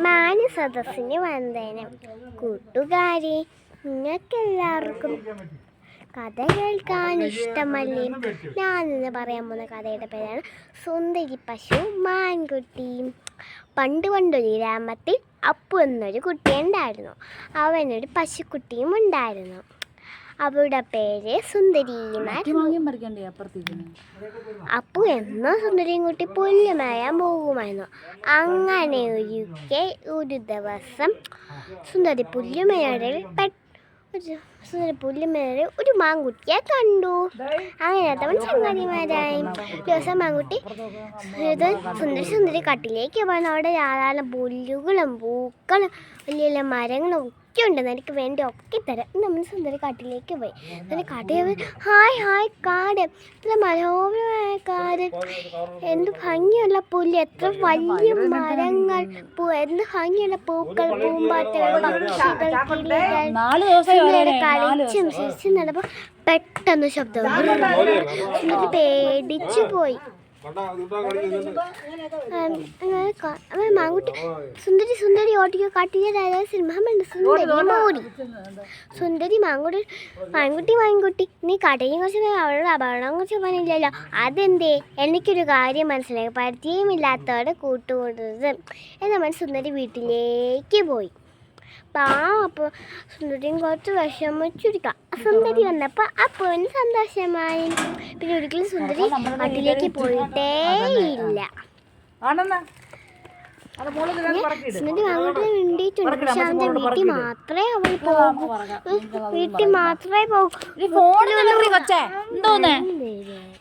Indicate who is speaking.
Speaker 1: മാന്യസദസ്സിന് വന്ദനം. കൂട്ടുകാരെ, നിങ്ങൾക്കെല്ലാവർക്കും കഥ കേൾക്കാൻ ഇഷ്ടമല്ലേ? ഞാനിന്ന് പറയാൻ പോകുന്ന കഥയുടെ പേരാണ് സുന്ദരി പശു മാൻകുട്ടിയും. പണ്ടൊരു ഗ്രാമത്തിൽ അപ്പു എന്നൊരു കുട്ടി ഉണ്ടായിരുന്നു. അവനൊരു പശുക്കുട്ടിയും ഉണ്ടായിരുന്നു. അവരുടെ പേര് സുന്ദരി. അപ്പു എന്നോ സുന്ദരിയും കുട്ടി പുല്ല് മേയാൻ പോകുമായിരുന്നു. അങ്ങനെ ഒരു ദിവസം സുന്ദരി പുല്ലുമേടെ ഒരു മാൻകുട്ടിയെ കണ്ടു. അങ്ങനെ അവൻ ചങ്ങാതിമാരായി. ദിവസം മാൻകുട്ടി സുന്ദരി കട്ടിലേക്ക് പോയി. അവിടെ ധാരാളം പുല്ലുകളും പൂക്കളും വലിയ വലിയ മരങ്ങളും ഒക്കെ ഉണ്ട്. എനിക്ക് വേണ്ടി ഒക്കെ തരാം. നമ്മൾ സുന്ദരി കാട്ടിലേക്ക് പോയി. കാട്ടിൽ ഹായ് കാട്, എത്ര മനോഹരമായ കാട്, എന്ത് ഭംഗിയുള്ള പുല്ല്, എത്ര വലിയ മരങ്ങൾ, എന്ത് ഭംഗിയുള്ള പൂക്കൾ, പൂമ്പാറ്റകൾ, പക്ഷികൾ, കിളികൾ കളിച്ചും ചിരിച്ചും നടന്നപ്പോൾ പെട്ടെന്ന് ശബ്ദം. സുന്ദരി പേടിച്ചു പോയി. മാൻകുട്ടി സുന്ദരി ഓട്ടിക്കോ കാട്ടിലെ സിംഹമുണ്ട്. സുന്ദരി മാൻകുട്ടി നീ കടയെ കുറിച്ച് അവളുടെ അപകടം കുറിച്ച് പറഞ്ഞില്ലല്ലോ, അതെന്തേ? എനിക്കൊരു കാര്യം മനസ്സിലായി, പരിചയമില്ലാത്തവരുടെ കൂട്ടുകൂടുന്നത് എന്ന് സുന്ദരി വീട്ടിലേക്ക് പോയി. അപ്പോൾ സുന്ദരിയും കുറച്ച് വിഷമിച്ചിരിക്കാം. സുന്ദരി വന്നപ്പോൾ അപ്പുവിന് സന്തോഷമായി. പിന്നെ ഒരിക്കലും സുന്ദരി വീട്ടിലേക്ക് പോയിട്ടേ ഇല്ല. സുന്ദരി അങ്ങോട്ട് വേണ്ടിയിട്ടുണ്ട്. പക്ഷെ അവൻ്റെ വീട്ടിൽ മാത്രമേ അവൾ പോകൂ. വീട്ടിൽ മാത്രമേ പോകൂ.